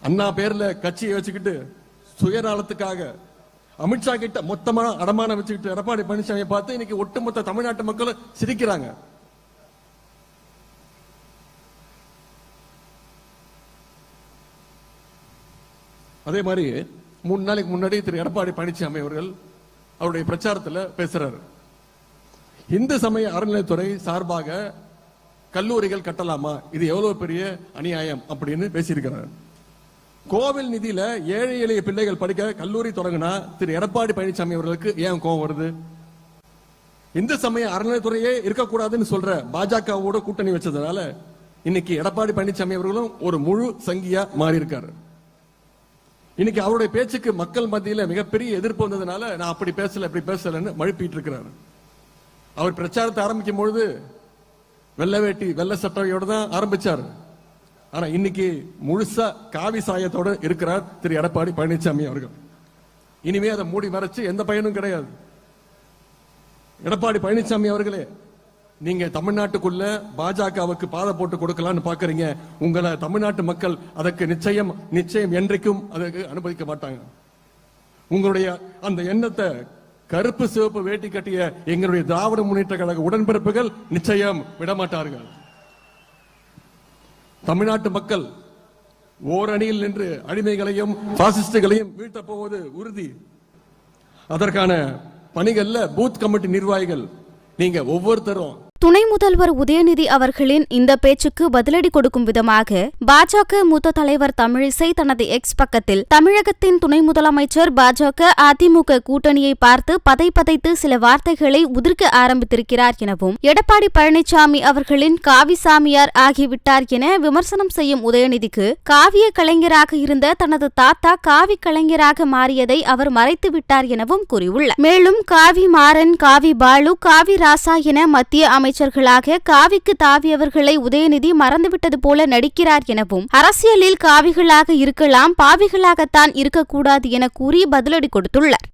அண்ணா பேர்ல கட்சியை வச்சுக்கிட்டு சுயநலத்துக்காக அமித்ஷா கிட்ட மொத்தமா அடமானம் வச்சுக்கிட்டு எடப்பாடி பழனிசாமியை பார்த்து இன்னைக்கு ஒட்டுமொத்த தமிழ்நாட்டு மக்களும் சிரிக்கிறாங்க. அதே மாதிரி 3 நாளைக்கு முன்னாடி திரு எடப்பாடி பழனிசாமி அவர்கள் அவருடைய பிரச்சாரத்தில் பேசுறாரு. இந்து சமய அறநிலையத்துறை சார்பாக கல்லூரிகள் கட்டலாமா, இது எவ்வளவு பெரிய அநியாயம் அப்படின்னு பேசியிருக்கிறார். கோவில் நிதியில ஏழை எளிய பிள்ளைகள் படிக்க கல்லூரி தொடங்கினா திரு எடப்பாடி பழனிசாமி அவர்களுக்கு ஏன் கோபம் வருது? இந்து சமய அறநிலையத்துறையே இருக்கக்கூடாதுன்னு சொல்ற பாஜகவோட கூட்டணி வச்சதுனால இன்னைக்கு எடப்பாடி பழனிசாமி அவர்களும் ஒரு முழு சங்கியா மாறி இருக்காரு. இன்னைக்கு அவருடைய பேச்சுக்கு மக்கள் மத்தியில மிகப்பெரிய எதிர்ப்பு வந்ததுனால நான் அப்படி பேசல இப்படி பேசலன்னு மழுப்பிட்டு இருக்கிறார். அவர் பிரச்சாரத்தை ஆரம்பிக்கும் பொழுது வெள்ளை வேட்டி வெள்ளை சட்டையோட தான் ஆரம்பிச்சார். ஆனா இன்னைக்கு முழுசா காவி சாயத்தோட இருக்கிறார் திரு எடப்பாடி பழனிசாமி அவர்கள். இனிமே அதை மூடி மறைச்சு எந்த பயனும் கிடையாது. எடப்பாடி பழனிசாமி அவர்களே, நீங்க தமிழ்நாட்டுக்குள்ள பாஜகவுக்கு பாதை போட்டு கொடுக்கலாம்னு பாக்குறீங்க. உங்களை தமிழ்நாட்டு மக்கள் அதற்கு நிச்சயம் என்றைக்கும் அதற்கு அனுமதிக்க மாட்டாங்க. உங்களுடைய அந்த எண்ணத்தை கருப்பு சிவப்பு வேட்டி கட்டிய எங்களுடைய திராவிட முன்னேற்ற கழக உடன்பிறப்புகள் நிச்சயம் விடமாட்டார்கள். தமிழ்நாட்டு மக்கள் ஓரணியில் நின்று அடிமைகளையும் பாசிஸ்டுகளையும் வீழ்த்த போவது உறுதி. அதற்கான பணிகள்ல பூத் கமிட்டி நிர்வாகிகள் நீங்க ஒவ்வொருத்தரும். துணை முதல்வர் உதயநிதி அவர்களின் இந்த பேச்சுக்கு பதிலடி கொடுக்கும் விதமாக பாஜக மூத்த தலைவர் தமிழிசை தனது எக்ஸ் பக்கத்தில் தமிழகத்தின் துணை முதலமைச்சர் பாஜக அதிமுக கூட்டணியை பார்த்து பதைத்து சில வார்த்தைகளை உதிர்க்க ஆரம்பித்திருக்கிறார் எனவும், எடப்பாடி பழனிசாமி அவர்களின் காவி சாமியார் ஆகிவிட்டார் என விமர்சனம் செய்யும் உதயநிதிக்கு காவிய கலைஞராக இருந்த தனது தாத்தா காவி கலைஞராக மாறியதை அவர் மறைத்து விட்டார் எனவும் கூறியுள்ளார். மேலும் காவி மாறன், காவி பாலு, காவி ராசா என மத்திய அமைச்சர்களாக காவிக்கு தாவியவர்களை உதயநிதி மறந்துவிட்டது போல நடிக்கிறார் எனவும், அரசியலில் காவிகளாக இருக்கலாம், பாவிகளாகத்தான் இருக்கக்கூடாது என கூறி பதிலடி கொடுத்துள்ளார்.